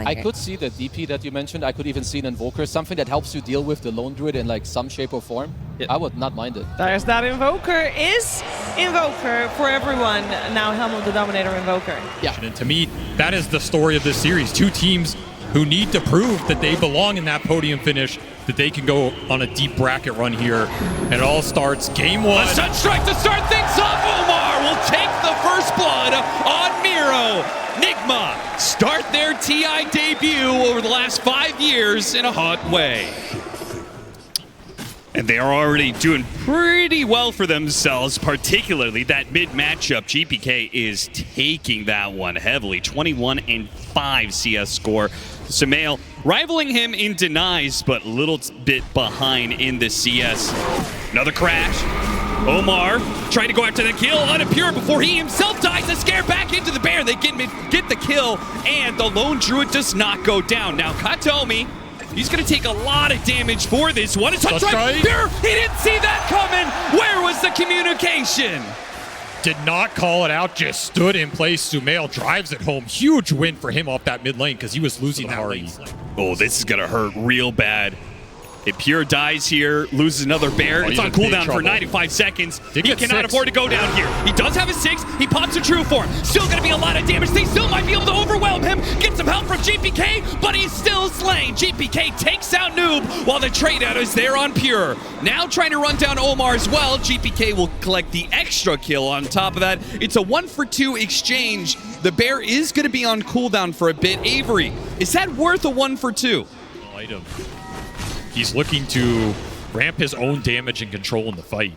I could see the DP that you mentioned. I could even see an Invoker, something that helps you deal with the Lone Druid in like some shape or form. Yep. I would not mind it. There's that Invoker. Is Invoker for everyone now Helm of the Dominator Invoker? Yeah. And to me, that is the story of this series. Two teams who need to prove that they belong in that podium finish, that they can go on a deep bracket run here. And it all starts game one. A Sunstrike to start things off. Omar will take the first blood on Miro. NIGMA start their TI debut over the last 5 years in a hot way. And they are already doing pretty well for themselves, particularly that mid matchup. GPK is taking that one heavily. 21-5 CS score. Sumail rivaling him in denies, but a little bit behind in the CS. Another crash. Omar trying to go after the kill on a Pure before he himself dies. A scare back into the bear. They get the kill, and the Lone Druid does not go down. Now Katomi, he's going to take a lot of damage for this one. It's Sunstrike. Pure, he didn't see that coming. Where was the communication? Did not call it out, just stood in place. Sumail drives it home. Huge win for him off that mid lane because he was losing that lane. Oh, this is going to hurt real bad. If Pure dies here, loses another bear, it's on cooldown for 95 seconds. He cannot afford to go down here. He does have a 6. He pops a true form. Still going to be a lot of damage. They still might be able to overwhelm him. Get some help from GPK, but he's still slain. GPK takes out Noob while the trade out is there on Pure. Now trying to run down Omar as well. GPK will collect the extra kill on top of that. It's a 1-for-2 exchange. The bear is going to be on cooldown for a bit. Avery, is that worth a 1-for-2? Item. He's looking to ramp his own damage and control in the fight.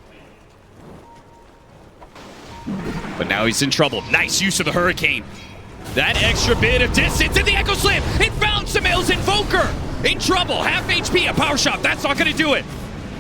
But now he's in trouble. Nice use of the Hurricane. That extra bit of distance in the Echo Slam. It found Sumail's Invoker. In trouble. Half HP, a power shot. That's not going to do it.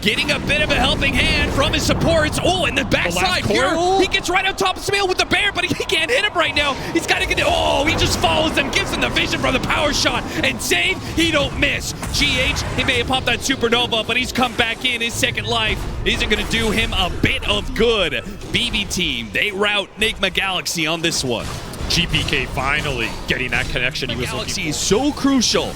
Getting a bit of a helping hand from his supports. Oh, and the backside Pure. He gets right on top of Sumail with the bear, but he can't hit him right now. He's got to get it. Oh, he just follows him, gives him the vision from the power shot, and save. He don't miss. GH, he may have popped that supernova, but he's come back in. His second life isn't going to do him a bit of good. BB team, they rout NIGMA Galaxy on this one. GPK finally getting that connection he was looking for. Galaxy is so crucial.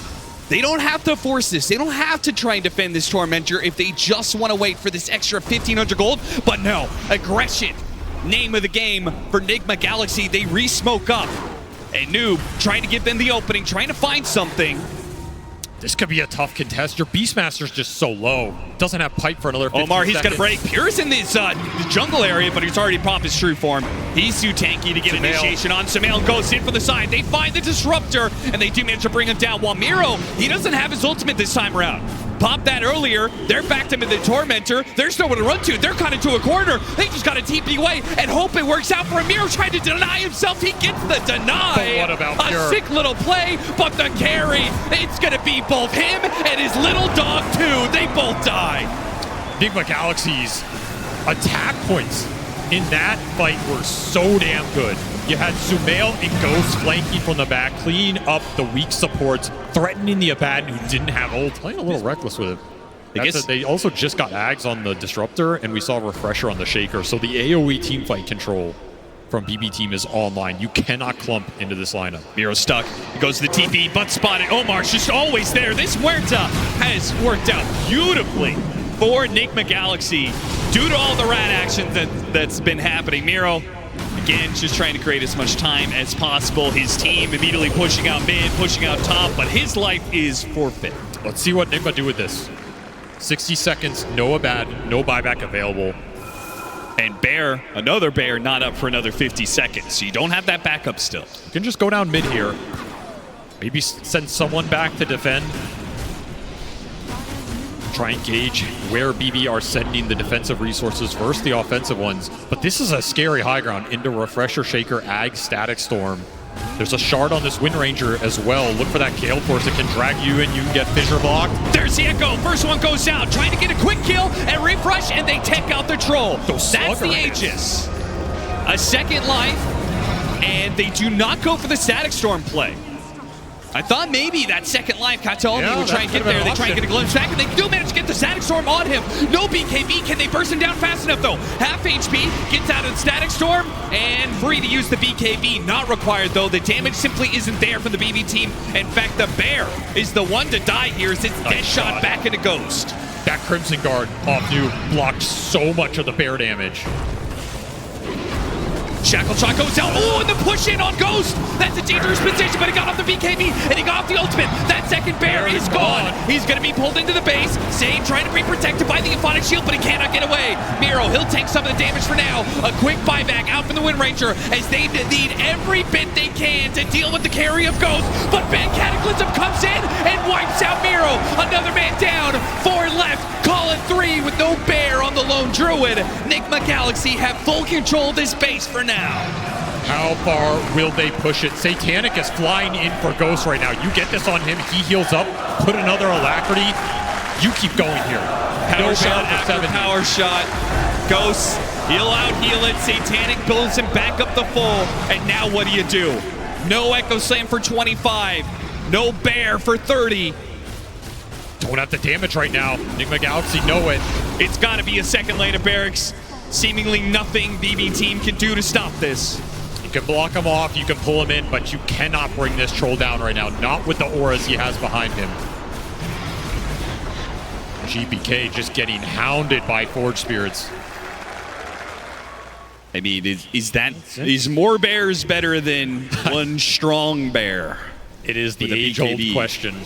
They don't have to force this. They don't have to try and defend this Tormentor if they just want to wait for this extra 1,500 gold. But no, aggression. Name of the game for NIGMA Galaxy. They re-smoke up. And Noob trying to give them the opening, trying to find something. This could be a tough contest. Your Beastmaster's just so low. Doesn't have pipe for another 15 Omar, he's seconds. going to break. Pure's in this the jungle area, but he's already popped his true form. He's too tanky to get initiation on. Sumail goes in for the side. They find the Disruptor, and they do manage to bring him down. While Miro, he doesn't have his ultimate this time around. Popped that earlier. They're backed him in the Tormentor. There's nowhere to run to. They're kind of to a corner. They just got to TP away and hope it works out for him. Miro trying to deny himself. He gets the deny. But what about Pure? A sick little play, but the carry. It's going to be both him and his little dog, too. They both die. NIGMA Galaxy's attack points in that fight were so damn good. You had Sumail and Ghost flanking from the back, cleaning up the weak supports, threatening the Abaddon who didn't have ult, playing a little reckless with it. They also just got Ags on the Disruptor, and we saw a Refresher on the Shaker, so the AoE teamfight control from BB team is online. You cannot clump into this lineup. Miro stuck. He goes to the TP, but spotted. Omar's just always there. This Muerta has worked out beautifully for NIGMA Galaxy due to all the rat action that's been happening. Miro, again, just trying to create as much time as possible. His team immediately pushing out mid, pushing out top, but his life is forfeit. Let's see what NIGMA do with this. 60 seconds, no Abaddon, no buyback available. And Bear, another Bear, not up for another 50 seconds. So you don't have that backup still. You can just go down mid here. Maybe send someone back to defend. Try and gauge where BB are sending the defensive resources versus the offensive ones. But this is a scary high ground into Refresher, Shaker, Ag, Static Storm. There's a shard on this Wind Ranger as well. Look for that Gale Force that can drag you and you can get fissure blocked. There's the Echo. First one goes down. Trying to get a quick kill and refresh, and they take out the Troll. That's the Aegis. A second life, and they do not go for the Static Storm play. I thought maybe that second life Kataomi Yeah, would try and that get could've been there. an They try and option. get a glimpse back, and they do manage to get the Static Storm on him. No BKB. Can they burst him down fast enough, though? Half HP, gets out of the Static Storm, and free to use the BKB. Not required, though. The damage simply isn't there from the BB team. In fact, the Bear is the one to die here as it's dead shot back into Ghost. That Crimson Guard off Noob blocked so much of the bear damage. Shackle shot goes out. Oh, and the push in on Ghost. That's a dangerous position, but he got off the BKB and he got off the ultimate. That second bear is gone. He's going to be pulled into the base. Sane trying to be protected by the Infonic Shield, but he cannot get away. Miro, he'll take some of the damage for now. A quick buyback out from the Wind Ranger as they need every bit they can to deal with the carry of Ghost. But Ben Cataclysm comes in and wipes out Miro. Another man down. 4 left. Call it 3 with no bear on the lone Druid. NIGMA Galaxy have full control of this base for now. How far will they push it? Satanic is flying in for Ghost right now. You get this on him, he heals up, put another Alacrity. You keep going here. Power No shot bear for after 70. power shot. Ghost, he'll out heal it. Satanic builds him back up the full. And now what do? No Echo Slam for 25. No bear for 30. Don't have the damage right now. NIGMA Galaxy know it. It's got to be a second lane of barracks. Seemingly nothing BB team can do to stop this. You can block him off, you can pull him in, but you cannot bring this troll down right now. Not with the auras he has behind him. GPK just getting hounded by Forge Spirits. I mean, is more bears better than one strong bear? It is the With a age-old BKB. question.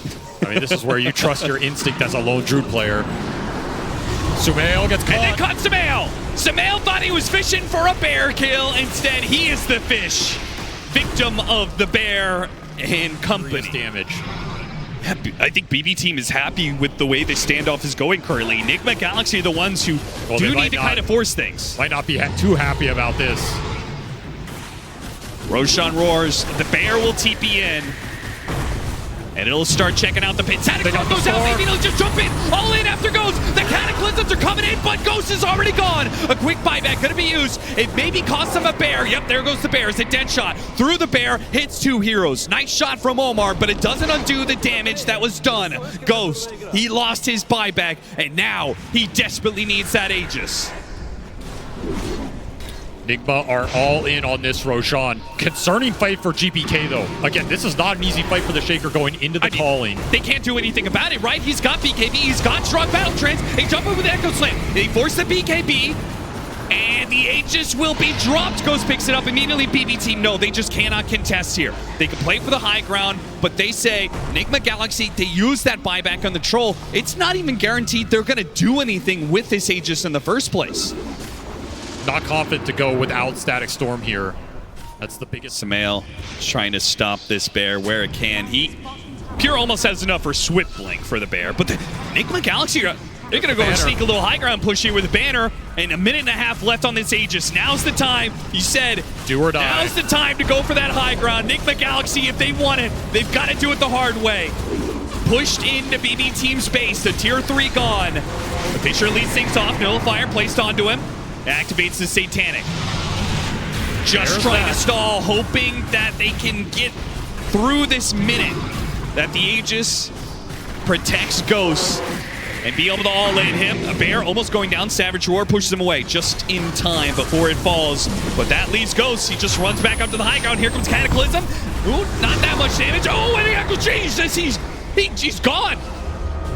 I mean, this is where you trust your instinct as a lone Druid player. Sumail gets caught. And they caught Sumail. Sumail thought he was fishing for a bear kill. Instead, he is the fish. Victim of the bear and company. Damage. I think BB team is happy with the way the standoff is going currently. NIGMA Galaxy are the ones who do need to kind of force things. Might not be too happy about this. Roshan roars. The bear will TP in. And it'll start checking out the pit. Santa Claus goes out. Maybe he'll just jump in. All in after Ghost. The Cataclysms are coming in, but Ghost is already gone. A quick buyback going to be used. It maybe costs him a bear. Yep, there goes the bear. It's a dead shot. Through the bear, hits 2 heroes. Nice shot from Omar, but it doesn't undo the damage that was done. Ghost, he lost his buyback, and now he desperately needs that Aegis. NIGMA are all in on this Roshan. Concerning fight for GPK, though. Again, this is not an easy fight for the Shaker going into the calling. They can't do anything about it, right? He's got BKB, he's got strong battle trance. They jump in with Echo Slam. They force the BKB, and the Aegis will be dropped. Ghost picks it up immediately. BB team, no, they just cannot contest here. They can play for the high ground, but they say, NIGMA Galaxy, they use that buyback on the Troll. It's not even guaranteed they're going to do anything with this Aegis in the first place. Not confident to go without Static Storm here. That's the biggest. Sumail trying to stop this bear where it can. Pure almost has enough for Swift Blink for the bear, but the NIGMA Galaxy, they're going to go and sneak a little high ground push here with a banner, and a minute and a half left on this Aegis. Now's the time. You said, do or die. Now's the time to go for that high ground. NIGMA Galaxy, if they want it, they've got to do it the hard way. Pushed into BB team space, the tier 3 gone. The Fisher leads things off, Nullifier placed onto him. Activates the Satanic. Just trying to stall, hoping that they can get through this minute. That the Aegis protects Ghost and be able to all-in him. A bear almost going down. Savage Roar pushes him away just in time before it falls. But that leaves Ghost. He just runs back up to the high ground. Here comes Cataclysm. Ooh, not that much damage. Oh, and the Echo changes. He's gone.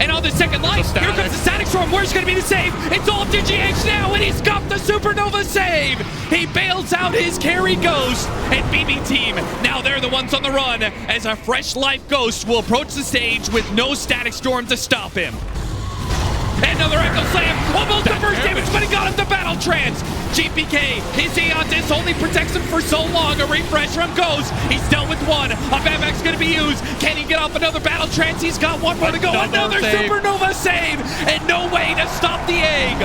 And on the second life, here comes the Static Storm. Where's going to be the save? It's all DGH now, and he's got the Supernova save. He bails out his carry Ghost, and BB team, now they're the ones on the run, as a fresh life Ghost will approach the stage with no Static Storm to stop him. Another Echo Slam, almost the first damage, but he got him the Battle Trance. GPK, his Aeontis only protects him for so long. A refresh from Ghost. He's dealt with one. A buyback's going to be used. Can he get off another Battle Trance? He's got one more to go. Another Supernova save, and no way to stop the egg.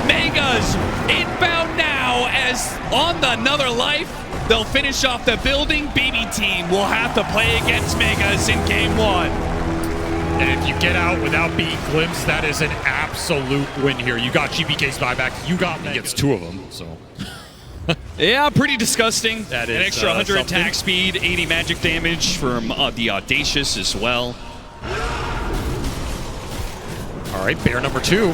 Megas inbound now as on another life. They'll finish off the building. BB team will have to play against Megas in game 1. And if you get out without being glimpsed, that is an absolute win here. You got GPK's buyback. You got Megas. He gets 2 of them, so. Yeah, pretty disgusting. That is an extra 100 something. attack speed, 80 magic damage from the Audacious as well. All right, bear number 2.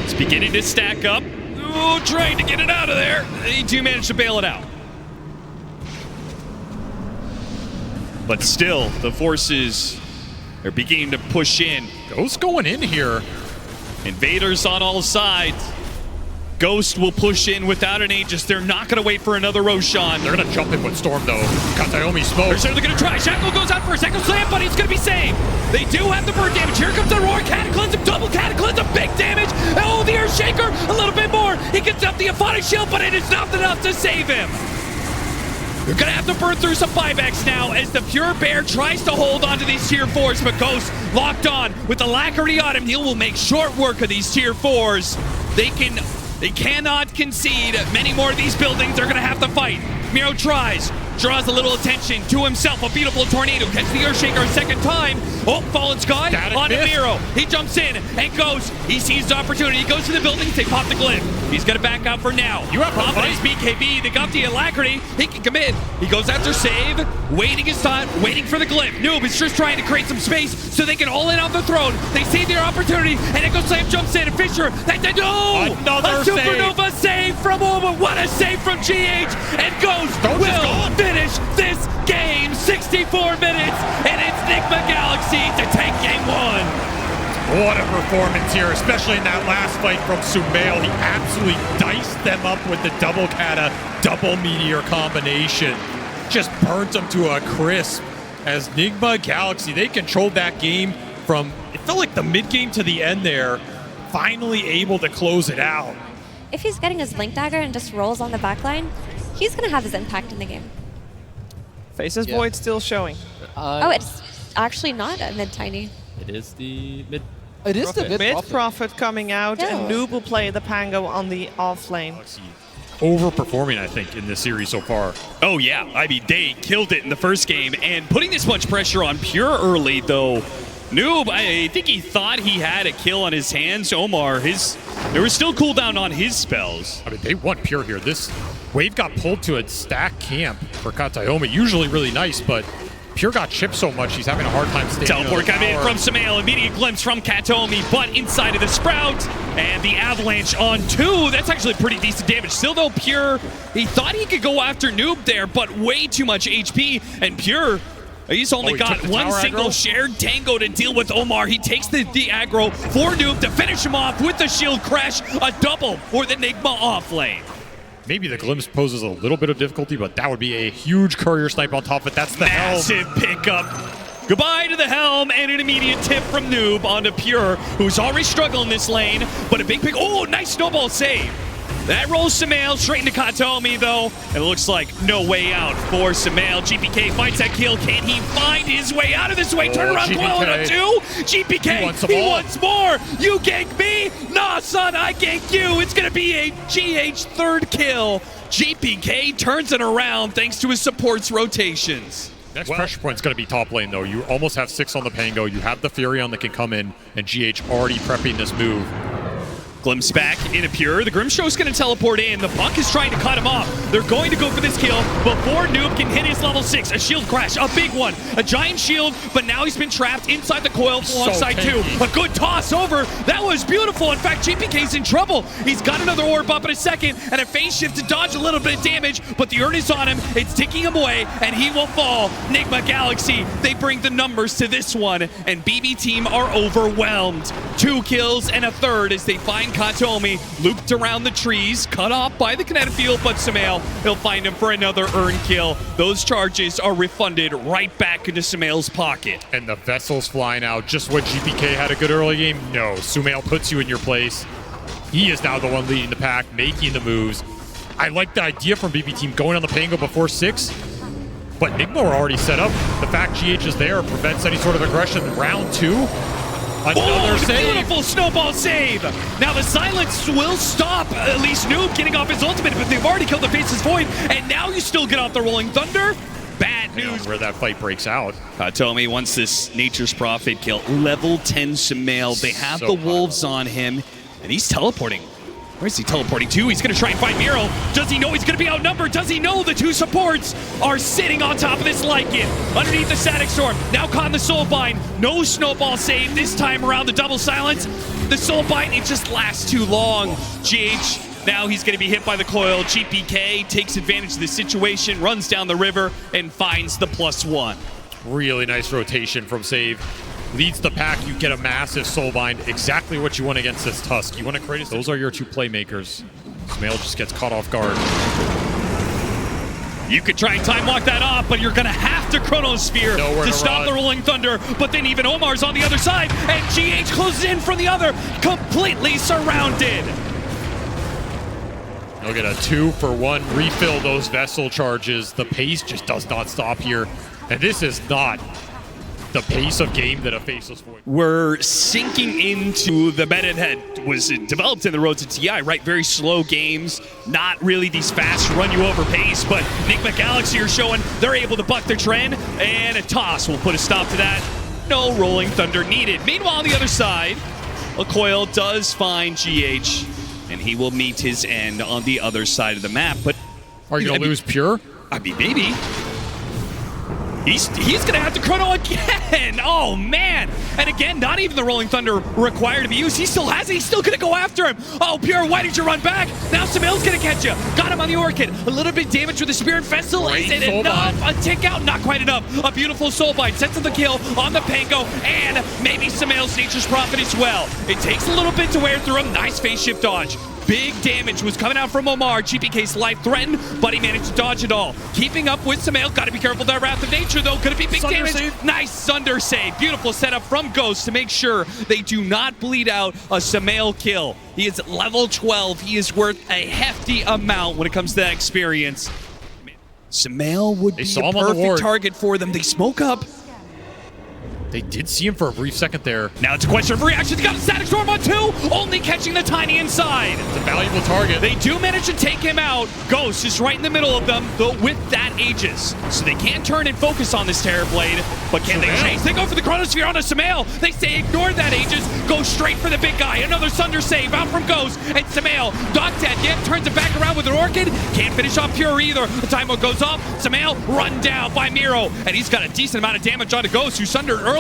It's beginning to stack up. Oh, trying to get it out of there. They do manage to bail it out. But still, the forces are beginning to push in. Ghost going in here. Invaders on all sides. Ghost will push in without an Aegis. They're not going to wait for another Roshan. They're going to jump in with Storm, though. Kataomi They're smokes. certainly going to try. Shackle goes out first. Echo Slam, but he's going to be saved. They do have the bird damage. Here comes the Roar. Cataclysm, double Cataclysm, big damage. Oh, the Earthshaker, a little bit more. He gets up the Aphonic Shield, but it is not enough to save him. You're going to have to burn through some buybacks now as the Pure Bear tries to hold onto these tier 4s, but Ghost locked on with Alacrity on him. He will make short work of these tier 4s. They cannot concede many more of these buildings. They're going to have to fight. Miro tries, draws a little attention to himself. A beautiful tornado. Catches the Earthshaker a second time. Oh, Fallen Sky onto Miro. He jumps in and goes. He sees the opportunity. He goes to the buildings. They pop the glyph. He's going to back out for now. You have Confidence BKB. They got the Alacrity. He can commit. He goes after save. Waiting his time. Waiting for the glyph. Noob is just trying to create some space so they can all in on the throne. They see their opportunity. And Echo Slam jumps in. And Fisher. Another a Supernova save from Oma. What a save from GH. And Ghost will finish this game. 64 minutes. And it's NIGMA Galaxy to take game 1. What a performance here, especially in that last fight from Sumail. He absolutely diced them up with the double kata, double meteor combination. Just burnt them to a crisp. As NIGMA Galaxy, they controlled that game from, it felt like the mid-game to the end there, finally able to close it out. If he's getting his Link Dagger and just rolls on the backline, he's going to have his impact in the game. Faces Void still showing. Oh, it's actually not a mid-tiny. It is the mid. It is the Mid mid Prophet coming out, Yeah. and Noob will play the Pango on the off lane. Overperforming, I think, in this series so far. Oh, yeah. I mean, they killed it in the first game. And putting this much pressure on Pure early, though, Noob, I think he thought he had a kill on his hands. Omar, there was still cooldown on his spells. I mean, they won Pure here. This wave got pulled to a stack camp for Kataomi. Usually really nice, but Pure got chipped so much, he's having a hard time staying. Teleport coming in from Sumail. Immediate glimpse from Kataomi, but inside of the Sprout. And the Avalanche on 2. That's actually pretty decent damage. Still, though, Pure, he thought he could go after Noob there, but way too much HP. And Pure, he's only got one single shared tango to deal with Omar. He takes the aggro for Noob to finish him off with the shield crash. A double for the NIGMA off lane. Maybe the glimpse poses a little bit of difficulty, but that would be a huge courier snipe on top of it. That's the massive pickup. Goodbye to the helm and an immediate tip from Noob onto Pure, who's already struggling this lane, but a big pick. Oh, nice snowball save. That rolls Sumail straight into Kataomi, though. And it looks like no way out for Sumail. GPK finds that kill. Can he find his way out of this way? Turn around, coil on 2. GPK, he wants more. You gank me? Nah, son, I gank you. It's going to be a GH third kill. GPK turns it around thanks to his support's rotations. Next pressure point's going to be top lane, though. You almost have 6 on the Pango. You have the Furion that can come in, and GH already prepping this move. Glimpse back into Pure. The Grimshow's going to teleport in. The Buck is trying to cut him off. They're going to go for this kill before Noob can hit his level 6. A shield crash, a big one. A giant shield, but now he's been trapped inside the coil alongside 2. A good toss over. That was beautiful. In fact, GPK's in trouble. He's got another orb up in a second and a phase shift to dodge a little bit of damage, but the urn is on him. It's ticking him away, and he will fall. NIGMA Galaxy, they bring the numbers to this one, and BB team are overwhelmed. 2 kills and a third as they find Kataomi looped around the trees, cut off by the kinetic field, but Sumail, he'll find him for another earn kill. Those charges are refunded right back into Sumail's pocket. And the Vessel's flying out. Just when GPK had a good early game, no. Sumail puts you in your place. He is now the one leading the pack, making the moves. I like the idea from BB team going on the Pango before 6, but NIGMA were already set up. The fact GH is there prevents any sort of aggression. Round 2. Another save. Beautiful snowball save. Now the silence will stop at least Noob getting off his ultimate, but they've already killed the Faceless Void, and now you still get off the Rolling Thunder. Bad news. Where that fight breaks out. Kataomi wants this Nature's Prophet kill. Level 10 Sumail. They have the Wolves on him, and he's teleporting. Where's he teleporting to? He's going to try and find Miro. Does he know he's going to be outnumbered? Does he know the two supports are sitting on top of this Lycan? Underneath the Static Storm. Now caught in the Soulbind. No Snowball save this time around. The double silence. The Soulbind, it just lasts too long. GH, now he's going to be hit by the coil. GPK takes advantage of the situation, runs down the river, and finds the +1. Really nice rotation from Save. Leads the pack, you get a massive Soulbind. Exactly what you want against this Tusk. You want to create those are your two playmakers. Sumail just gets caught off guard. You could try and time walk that off, but you're going to have to Chronosphere to stop the Rolling Thunder. But then even Omar's on the other side, and GH closes in from the other, completely surrounded. You'll get a 2-for-1 refill those Vessel charges. The pace just does not stop here. And this is not the pace of game that a Faceless Void. We're sinking into the meta that was developed in the road to TI, right? Very slow games, not really these fast run-you-over pace, but NIGMA Galaxy are showing they're able to buck their trend, and a toss will put a stop to that. No Rolling Thunder needed. Meanwhile, on the other side, a coil does find GH, and he will meet his end on the other side of the map. But are you going to lose Pure? I mean, maybe. He's going to have to chrono again. Oh, man. And again, not even the Rolling Thunder required to be used. He still has it. He's still going to go after him. Oh, Pure, why did you run back? Now Sumail's going to catch you. Got him on the Orchid. A little bit damage with the Spirit Vessel. Is it enough? A tick out? Not quite enough. A beautiful Soulbind. Sets up the kill on the Pango. And maybe Sumail's Nature's Prophet as well. It takes a little bit to wear through him. Nice phase shift dodge. Big damage was coming out from Omar. GPK's life threatened, but he managed to dodge it all. Keeping up with Sumail. Got to be careful of that Wrath of Nature, though. Could it be big damage? Save. Nice Sunder save. Beautiful setup from Ghost to make sure they do not bleed out a Sumail kill. He is level 12. He is worth a hefty amount when it comes to that experience. Sumail would be a perfect target for them. They smoke up. They did see him for a brief second there. Now it's a question of reaction. They got a Static Storm on 2, only catching the Tiny inside. It's a valuable target. They do manage to take him out. Ghost is right in the middle of them, but with that Aegis. So they can't turn and focus on this Terrorblade, but can they chase? They go for the Chronosphere on a Sumail. They say ignore that Aegis, go straight for the big guy. Another Sunder save out from Ghost, and Sumail, not dead yet, turns it back around with an Orchid. Can't finish off Pure either. The timer goes off. Sumail run down by Miro, and he's got a decent amount of damage onto Ghost, who sundered earlier.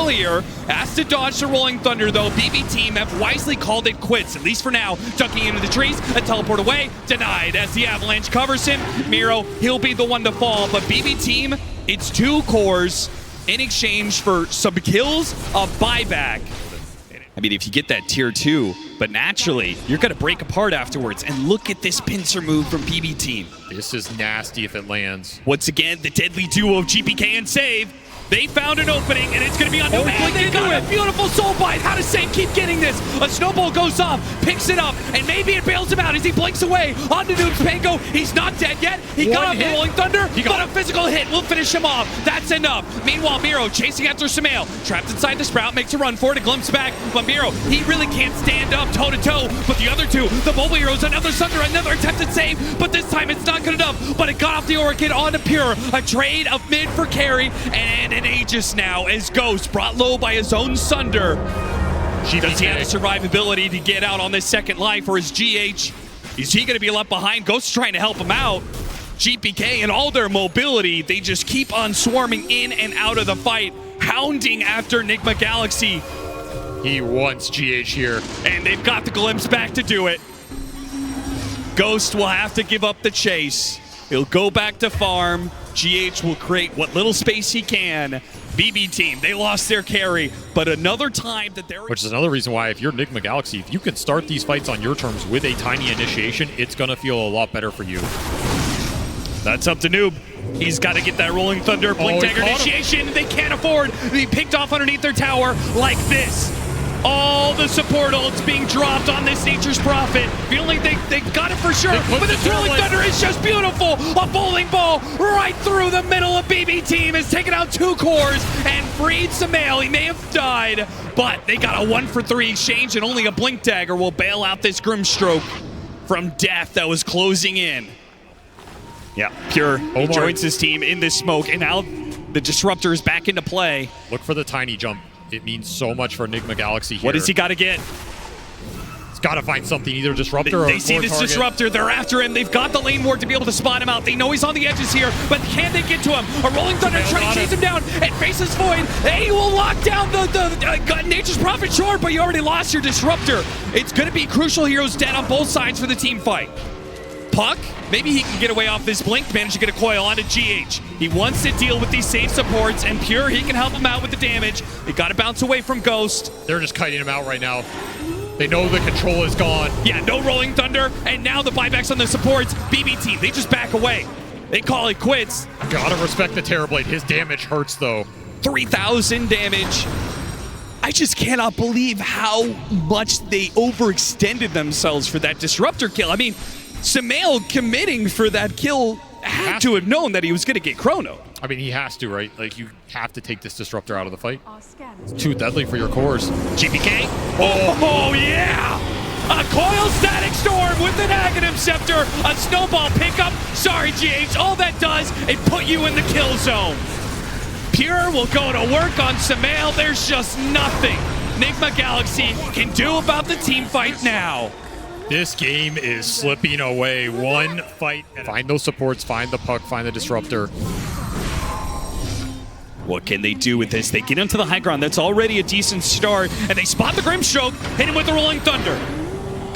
Has to dodge the Rolling Thunder, though. BB team have wisely called it quits, at least for now. Ducking into the trees, a teleport away, denied as the Avalanche covers him. Miro, he'll be the one to fall, but BB team, it's 2 cores in exchange for some kills, a buyback. I mean, if you get that tier 2, but naturally, you're going to break apart afterwards. And look at this pincer move from BB team. This is nasty if it lands. Once again, the deadly duo of GPK and Save. They found an opening, and it's going to be on Noob. And they got a beautiful Soulbind. How does Save keep getting this? A Snowball goes off, picks it up, and maybe it bails him out as he blinks away onto Noob's Pango. He's not dead yet. He got off the Rolling Thunder, but a physical hit will finish him off. That's enough. Meanwhile, Miro chasing after Sumail. Trapped inside the Sprout, makes a run for it, a glimpse back. But Miro, he really can't stand up toe-to-toe. But the other two, the Mobile Heroes, another Sunder, another attempted save. But this time it's not good enough. But it got off the Orchid onto Pure. A trade of mid for carry, and an Aegis now as Ghost brought low by his own Sunder. Does he have the survivability to get out on this second life, or is GH? Is he going to be left behind? Ghost trying to help him out. GPK and all their mobility, they just keep on swarming in and out of the fight, hounding after NIGMA Galaxy. He wants GH here. And they've got the glimpse back to do it. Ghost will have to give up the chase. He'll go back to farm. GH will create what little space he can. BB team, they lost their carry, but another time that they're... Which is another reason why, if you're NIGMA Galaxy, if you can start these fights on your terms with a tiny initiation, it's going to feel a lot better for you. That's up to Noob. He's got to get that Rolling Thunder Blink Dagger initiation. They can't afford to be picked off underneath their tower like this. All the support ults being dropped on this Nature's Prophet. Feeling they got it for sure, but this Rolling Thunder is just beautiful. A bowling ball right through the middle of BB team has taken out 2 cores and freed Sumail. He may have died, but they got a 1-for-3 exchange, and only a Blink Dagger will bail out this Grimstroke from death that was closing in. Yeah, Pure joins his team in this smoke, and now the Disruptor is back into play. Look for the tiny jump. It means so much for NIGMA Galaxy here. What does he got to get? He's got to find something, either disruptor or They see this target. disruptor. They're after him. They've got the lane ward to be able to spot him out. They know he's on the edges here, but can they get to him? A Rolling Thunder trying to chase him down and faces Void. They will lock down the Nature's Prophet, sure, but you already lost your disruptor. It's going to be crucial heroes dead on both sides for the team fight. Puck, maybe he can get away off this blink, manage to get a coil onto GH. He wants to deal with these safe supports, and Pure, he can help him out with the damage. They got to bounce away from Ghost. They're just kiting him out right now. They know the control is gone. Yeah, no Rolling Thunder, and now the buybacks on the supports. BB team, they just back away. They call it quits. Gotta respect the Terrorblade. His damage hurts, though. 3,000 damage. I just cannot believe how much they overextended themselves for that disruptor kill. I mean, Sumail committing for that kill had to have known that he was going to get Chrono. I mean, he has to, right? Like, you have to take this disruptor out of the fight. It's too deadly for your cores. GPK? Oh yeah! A coil static storm with an Aghanim Scepter, a snowball pickup. Sorry, GH, all that does is put you in the kill zone. Pure will go to work on Sumail. There's just nothing NIGMA Galaxy can do about the team fight now. This game is slipping away one fight. Find those supports, find the puck, find the disruptor. What can they do with this? They get into the high ground. That's already a decent start. And they spot the Grimstroke, hit him with the Rolling Thunder.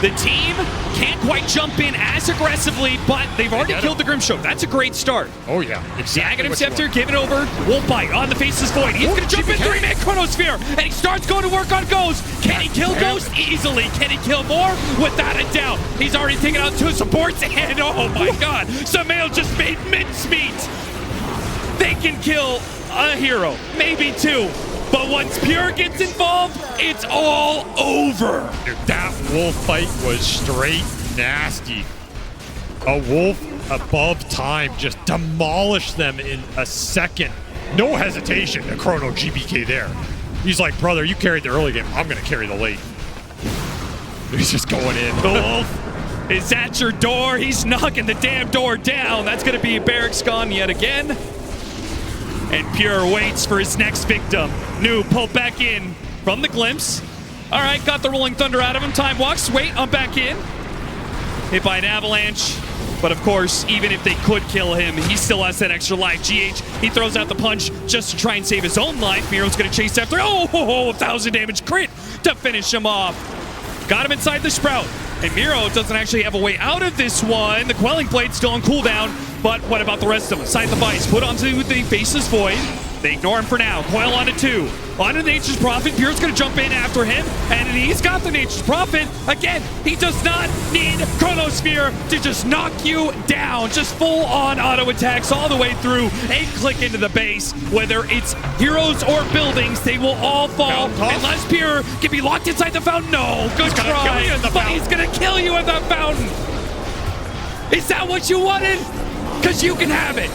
The team can't quite jump in as aggressively, but they've already killed the Grimstroke. That's a great start. Oh, yeah. Exactly. The Aghanim Scepter, give it over. Wolf Bite on the Faceless Void. He's going to jump in 3-man Chronosphere, and he starts going to work on Ghost. Can he kill Ghost? Easily. Can he kill more? Without a doubt. He's already taken out 2 supports, and oh my god, Sumail just made mincemeat. They can kill a hero, maybe 2. But once Pure gets involved, it's all over. Dude, that wolf fight was straight nasty. A wolf above time just demolished them in a second. No hesitation to Chrono GBK there. He's like, brother, you carried the early game. I'm going to carry the late. He's just going in. The wolf is at your door. He's knocking the damn door down. That's going to be Barracks gone yet again. And Pure waits for his next victim. Noob pulled back in from the glimpse. All right, got the Rolling Thunder out of him. Time walks. Wait, I'm back in. Hit by an avalanche. But of course, even if they could kill him, he still has that extra life. GH, he throws out the punch just to try and save his own life. Miro's going to chase after. Oh, 1,000 damage crit to finish him off. Got him inside the Sprout. And Miro doesn't actually have a way out of this one. The Quelling Blade's still on cooldown. But what about the rest of them? Side the Vice, put onto the Faceless Void. They ignore him for now. Coil onto 2. Onto Nature's Prophet. Pure's going to jump in after him. And he's got the Nature's Prophet. Again, he does not need Chronosphere to just knock you down. Just full-on auto attacks all the way through. A click into the base. Whether it's heroes or buildings, they will all fall. Unless Pure can be locked inside the fountain. No, good try. But he's going to kill you at that fountain. Is that what you wanted? Because you can have it.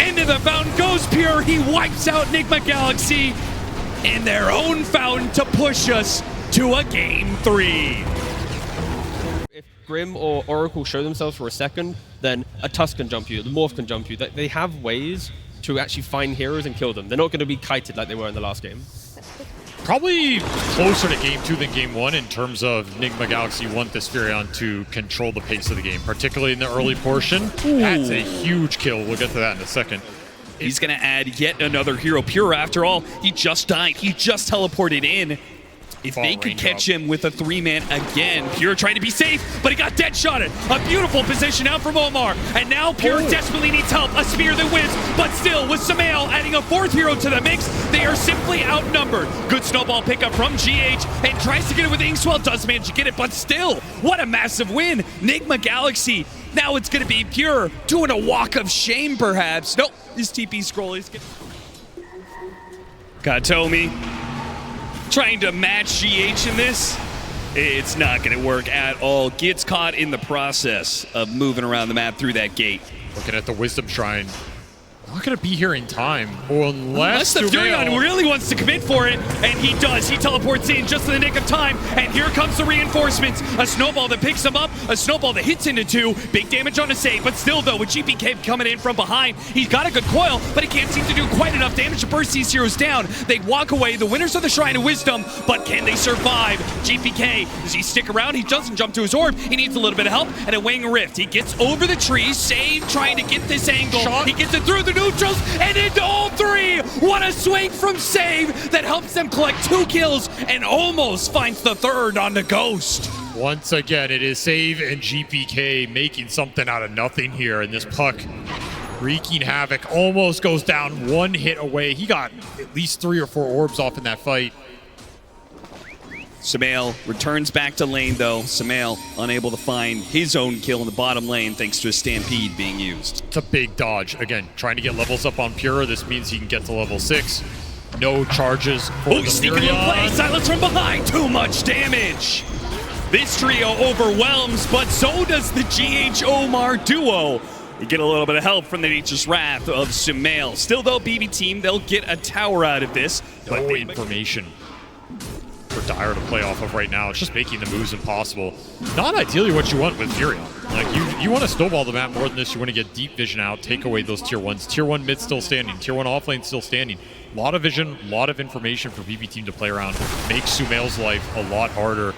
Into the fountain goes Pure. He wipes out NIGMA Galaxy in their own fountain to push us to a Game 3. If Grim or Oracle show themselves for a second, then a Tusk can jump you, the Morph can jump you. They have ways to actually find heroes and kill them. They're not going to be kited like they were in the last game. Probably closer to Game 2 than Game 1 in terms of NIGMA Galaxy want this Furion to control the pace of the game, particularly in the early portion. Ooh. That's a huge kill. We'll get to that in a second. He's going to add yet another hero. Pure, after all, he just died. He just teleported in. If they could catch him with a 3-man again, Pure trying to be safe, but he got dead-shotted. A beautiful position out from Omar. And now Pure desperately needs help. A spear that whips, but still, with Sumail adding a 4th hero to the mix, they are simply outnumbered. Good snowball pickup from GH, and tries to get it with Inkswell. Does manage to get it, but still, what a massive win. NIGMA Galaxy. Now it's going to be Pure doing a walk of shame, perhaps. Nope, his TP scroll is getting... Katomi trying to match GH in this. It's not going to work at all. Gets caught in the process of moving around the map through that gate. Looking at the Wisdom Shrine. not going to be here in time. Unless the Furion really wants to commit for it, and he does. He teleports in just in the nick of time, and here comes the reinforcements. A snowball that picks him up, a snowball that hits into 2. Big damage on a save, but still though, with GPK coming in from behind, he's got a good coil, but he can't seem to do quite enough damage to burst these heroes down. They walk away, the winners of the Shrine of Wisdom, but can they survive? GPK, does he stick around? He doesn't jump to his orb. He needs a little bit of help, and a Wing Rift. He gets over the tree, Save trying to get this angle. He gets it through the neutrals, and into all 3! What a swing from Save that helps them collect 2 kills, and almost finds the 3rd on the Ghost. Once again, it is Save and GPK making something out of nothing here, and this puck wreaking havoc. Almost goes down, 1 hit away. He got at least 3 or 4 orbs off in that fight. Sumail returns back to lane though. Sumail unable to find his own kill in the bottom lane thanks to a Stampede being used. It's a big dodge. Again, trying to get levels up on Pure. This means he can get to level 6. No charges for the sneaking little play. Silence from behind. Too much damage. This trio overwhelms, but so does the GH Omar duo. You get a little bit of help from the Nature's Wrath of Sumail. Still though, BB team, they'll get a tower out of this. No information for Dire to play off of right now. It's just making the moves impossible. Not ideally what you want with Furion. Like, you want to snowball the map more than this. You want to get deep vision out, take away those tier 1s. Tier 1 mid still standing. Tier 1 offlane still standing. A lot of vision, a lot of information for BB team to play around. Makes Sumail's life a lot harder.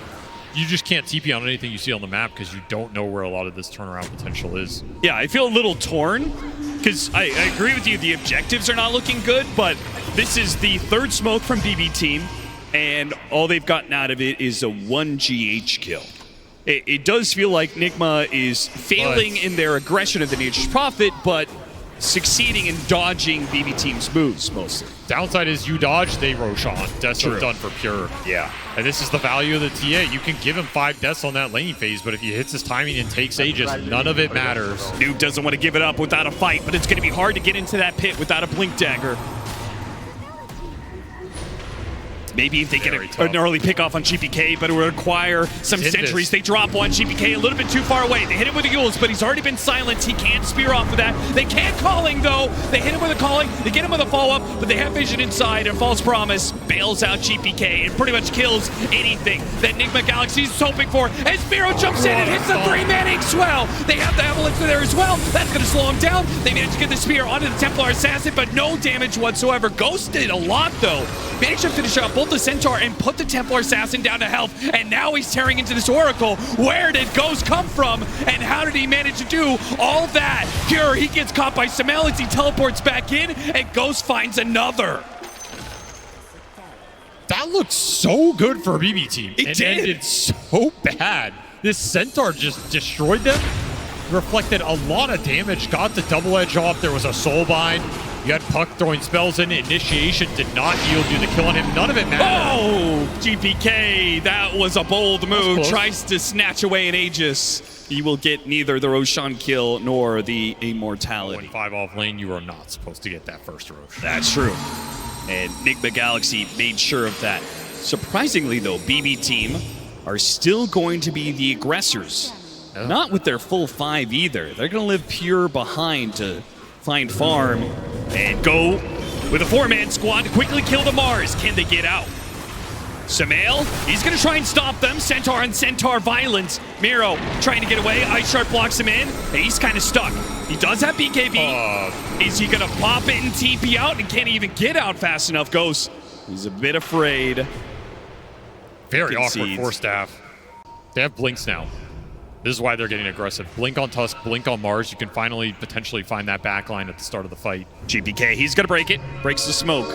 You just can't TP on anything you see on the map because you don't know where a lot of this turnaround potential is. Yeah, I feel a little torn because I agree with you. The objectives are not looking good, but this is the 3rd smoke from BB team, and all they've gotten out of it is a 1 GH kill. It does feel like NIGMA is failing in their aggression of the Nature's Prophet, but succeeding in dodging BB team's moves mostly. Downside is you dodge, they Roshan. Deaths are done for Pure. Yeah. And this is the value of the TA. You can give him 5 deaths on that lane phase, but if he hits his timing and takes Aegis, none of it matters. Noob doesn't want to give it up without a fight, but it's going to be hard to get into that pit without a Blink Dagger. Maybe if they get an early pick off on GPK, but it would require some sentries. They drop one. GPK a little bit too far away. They hit him with the Yules, but he's already been silenced. He can't spear off of that. They can't calling, though. They hit him with a calling. They get him with a follow-up, but they have vision inside, and False Promise bails out GPK and pretty much kills anything that NIGMA Galaxy is hoping for. As Miro jumps in and hits the 3-man ink swell. They have the Avalanche there as well. That's going to slow him down. They managed to get the spear onto the Templar Assassin, but no damage whatsoever. Ghost did a lot, though. Managed to finish up both the Centaur and put the Templar Assassin down to health, and now he's tearing into this Oracle. Where did Ghost come from, and how did he manage to do all that? Pure, he gets caught by Sumail as he teleports back in, and Ghost finds another. That looked so good for a BB team. It ended so bad. This Centaur just destroyed them. Reflected a lot of damage, got the double edge off. There was a soul bind. You had Puck throwing spells in. Initiation did not yield you the kill on him. None of it mattered. Oh, GPK, that was a bold move. Tries to snatch away an Aegis. He will get neither the Roshan kill nor the Immortality. 5 off lane, you are not supposed to get that first Roshan. That's true. And NIGMA Galaxy made sure of that. Surprisingly, though, BB team are still going to be the aggressors. Not with their full 5 either. They're going to live Pure behind to find farm and go with a 4-man squad to quickly kill the Mars. Can they get out? Sumail, he's going to try and stop them. Centaur and Centaur violence. Miro trying to get away. Ice Shard blocks him in. And he's kind of stuck. He does have BKB. Is he going to pop it and TP out and can't even get out fast enough? Ghost, he's a bit afraid. Very awkward for staff. They have blinks now. This is why they're getting aggressive. Blink on Tusk, blink on Mars. You can finally potentially find that backline at the start of the fight. GPK, he's going to break it. Breaks the smoke.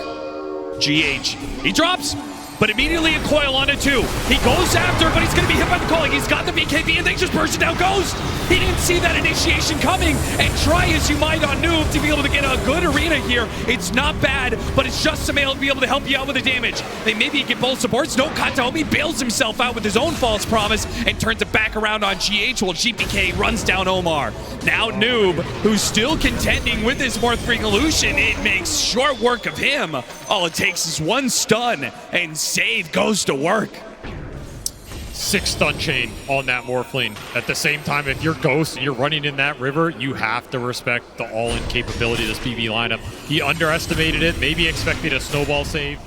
GH, he drops, but immediately a coil onto 2. He goes after, but he's going to be hit by the calling. He's got the BKB, and they just burst it down. Ghost! He didn't see that initiation coming, and try as you might on Noob to be able to get a good arena here. It's not bad, but it's just Sumail to be able to help you out with the damage. They maybe get both supports. No, Kataomi bails himself out with his own False Promise and turns it back around on GH while GPK runs down Omar. Now Noob, who's still contending with his Morph Illusion, it makes short work of him. All it takes is one stun, and Save goes to work. 6 stun chain on that Morphling. At the same time, if you're Ghost and you're running in that river, you have to respect the all-in capability of this BB lineup. He underestimated it, maybe expected a snowball save.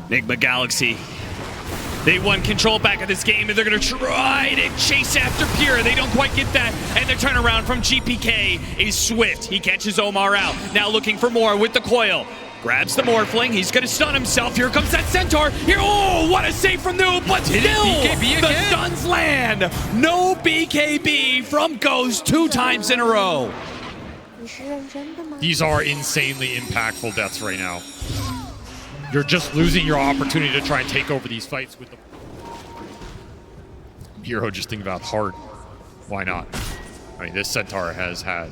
NIGMA Galaxy. They won control back of this game, and they're going to try to chase after Pure. They don't quite get that, and the turnaround from GPK is swift. He catches Omar out. Now looking for more with the coil. Grabs the Morphling. He's going to stun himself. Here comes that Centaur. Here, oh, what a save from Noob, but still, the stuns land. No BKB from Ghost 2 times in a row. These are insanely impactful deaths right now. You're just losing your opportunity to try and take over these fights with the... Hero just think about heart. Why not? I mean, this Centaur has had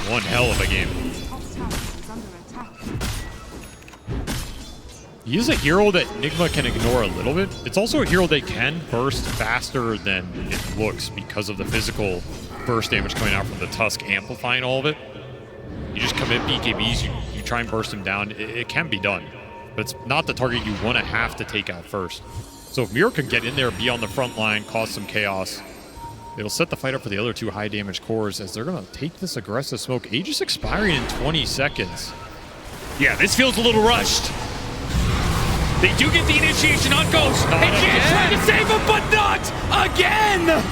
one hell of a game. He is a hero that NIGMA can ignore a little bit. It's also a hero that can burst faster than it looks because of the physical burst damage coming out from the Tusk amplifying all of it. You just commit BKBs, you try and burst him down. It can be done, but it's not the target you want to have to take out first. So if Miro can get in there, be on the front line, cause some chaos, it'll set the fight up for the other 2 high damage cores as they're going to take this aggressive smoke. Aegis expiring in 20 seconds. Yeah, this feels a little rushed. They do get the initiation on Ghost, and Jan's trying to save him, but not again!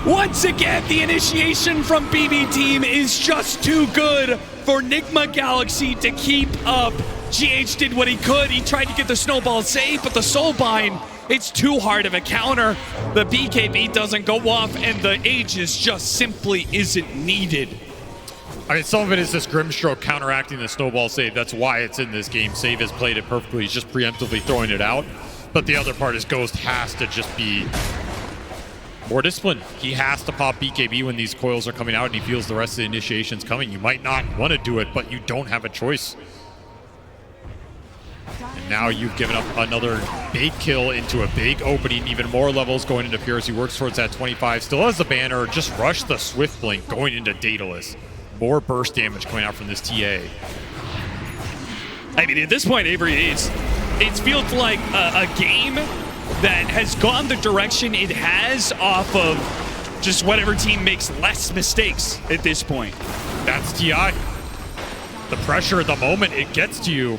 Once again, the initiation from BB Team is just too good for NIGMA Galaxy to keep up. GH did what he could. He tried to get the snowball save, but the Soulbind, it's too hard of a counter. The BKB doesn't go off, and the Aegis just simply isn't needed. I mean, some of it is this Grimstroke counteracting the snowball save. That's why it's in this game. Save has played it perfectly. He's just preemptively throwing it out. But the other part is Ghost has to just be more disciplined. He has to pop BKB when these coils are coming out and he feels the rest of the initiation's coming. You might not want to do it, but you don't have a choice. And now you've given up another big kill into a big opening, even more levels going into Pure as he works towards that 25. Still has the banner, just rush the Swift Blink going into Daedalus. More burst damage coming out from this TA. I mean, at this point, Avery, it feels like a game that has gone the direction it has off of just whatever team makes less mistakes at this point. That's TI. The pressure at the moment, it gets to you.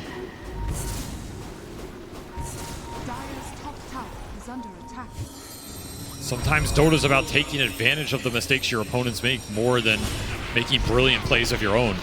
Sometimes Dota's about taking advantage of the mistakes your opponents make more than making brilliant plays of your own.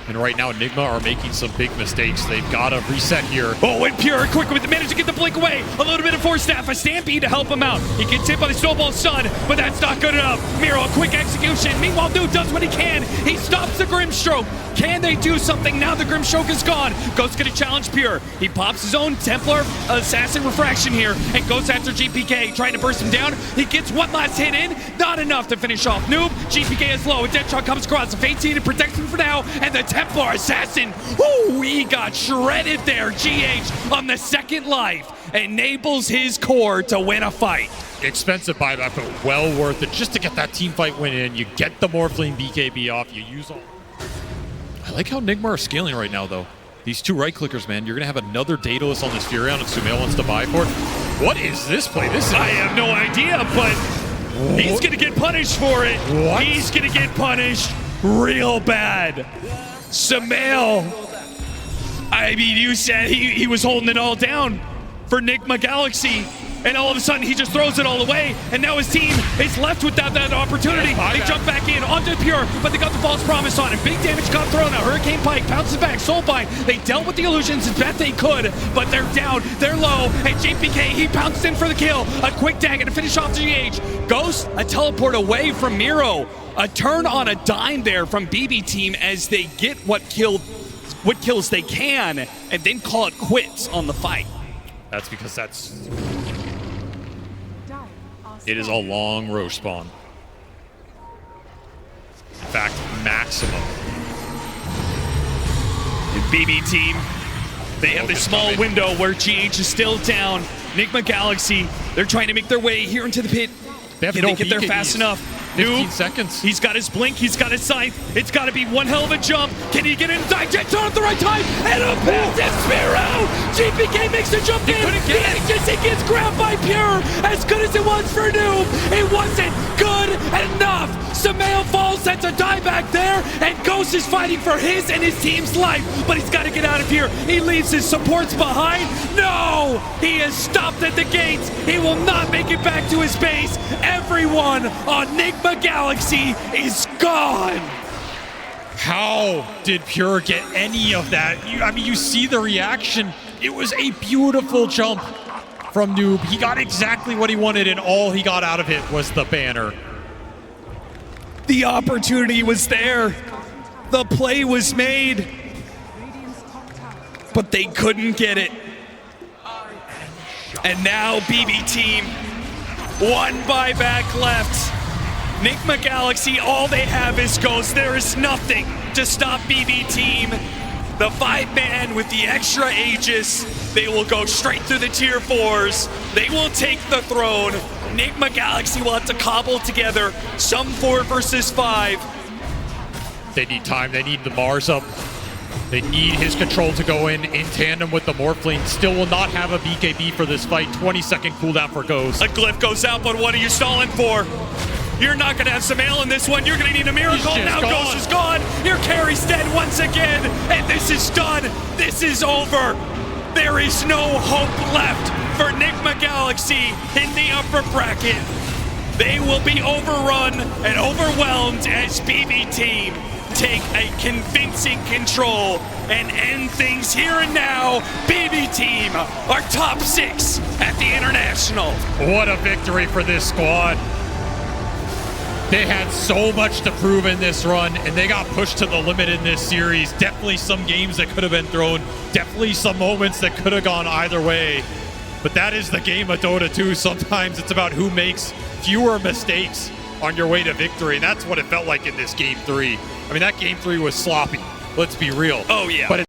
And right now, NIGMA are making some big mistakes. They've got to reset here. Oh, and Pure quick with the manage to get the blink away. A little bit of Force Staff, a Stampede to help him out. He gets hit by the Snowball Stun, but that's not good enough. Miro, a quick execution. Meanwhile, Noob does what he can. He stops the Grimstroke. Can they do something now the Grimstroke is gone? Ghost's gonna challenge Pure. He pops his own Templar Assassin Refraction here and goes after GPK, trying to burst him down. He gets one last hit in, not enough to finish off Noob. GPK is low, and Deadshot comes across. The Fate Seed protects him for now, and the Templar Assassin, ooh, he got shredded there. GH on the second life enables his core to win a fight. Expensive buyback, but well worth it just to get that team fight win in. You get the Morphling BKB off, you use all... I like how NIGMA are scaling right now, though. These 2 right-clickers, man. You're going to have another Daedalus on this Furion if Sumail wants to buy for it. What is this play? This is... I have no idea, but he's going to get punished for it. What? He's going to get punished real bad. Sumail, I mean, you said he was holding it all down for NIGMA Galaxy, and all of a sudden he just throws it all away, and now his team is left without that opportunity. They jump back in onto Pure, but they got the false promise on him. Big damage got thrown out. Hurricane Pike bounces back. Soulbind, they dealt with the illusions as best they could, but they're down, they're low, and JPK, he pounced in for the kill. A quick dagger to finish off GH. Ghost, a teleport away from Miro. A turn on a dime there from BB Team as they get what kills they can, and then call it quits on the fight. That's because it is a long Roche spawn. In fact, maximum. The BB Team, they have this small window where GH is still down. NIGMA Galaxy, they're trying to make their way here into the pit. They Can they get there fast enough? 15 seconds. He's got his blink, he's got his scythe. It's got to be one hell of a jump. Can he get in? Digest on at the right time, and a massive Spiro! GPK makes the jump in. The agency gets grabbed by Pure. As good as it was for Noob, it wasn't good enough. Sumail falls, sets a die back there, and Ghost is fighting for his and his team's life. But he's got to get out of here. He leaves his supports behind. No! He is stopped at the gates. He will not make it back to his base. Everyone on NIGMA Galaxy is gone. How did Pure get any of that? I mean, you see the reaction. It was a beautiful jump from Noob. He got exactly what he wanted, and all he got out of it was the banner. The opportunity was there. The play was made. But they couldn't get it. And now BB Team, one buyback left. NIGMA Galaxy, all they have is Ghost. There is nothing to stop BB Team. The 5-man with the extra Aegis, they will go straight through the tier 4s. They will take the throne. NIGMA Galaxy will have to cobble together some 4 versus 5. They need time. They need the Mars up. They need his control to go in tandem with the Morphling. Still will not have a BKB for this fight. 20-second cooldown for Ghost. A glyph goes out, but what are you stalling for? You're not going to have Sumail in this one. You're going to need a miracle. Now gone. Ghost is gone. Your carry's dead once again. And this is done. This is over. There is no hope left for NIGMA Galaxy in the upper bracket. They will be overrun and overwhelmed as BB Team take a convincing control and end things here and now. BB Team are top 6 at the International. What a victory for this squad. They had so much to prove in this run, and they got pushed to the limit in this series. Definitely some games that could have been thrown. Definitely some moments that could have gone either way. But that is the game of Dota 2. Sometimes it's about who makes fewer mistakes on your way to victory, and that's what it felt like in this Game 3. I mean, that Game 3 was sloppy. Let's be real. Oh, yeah. But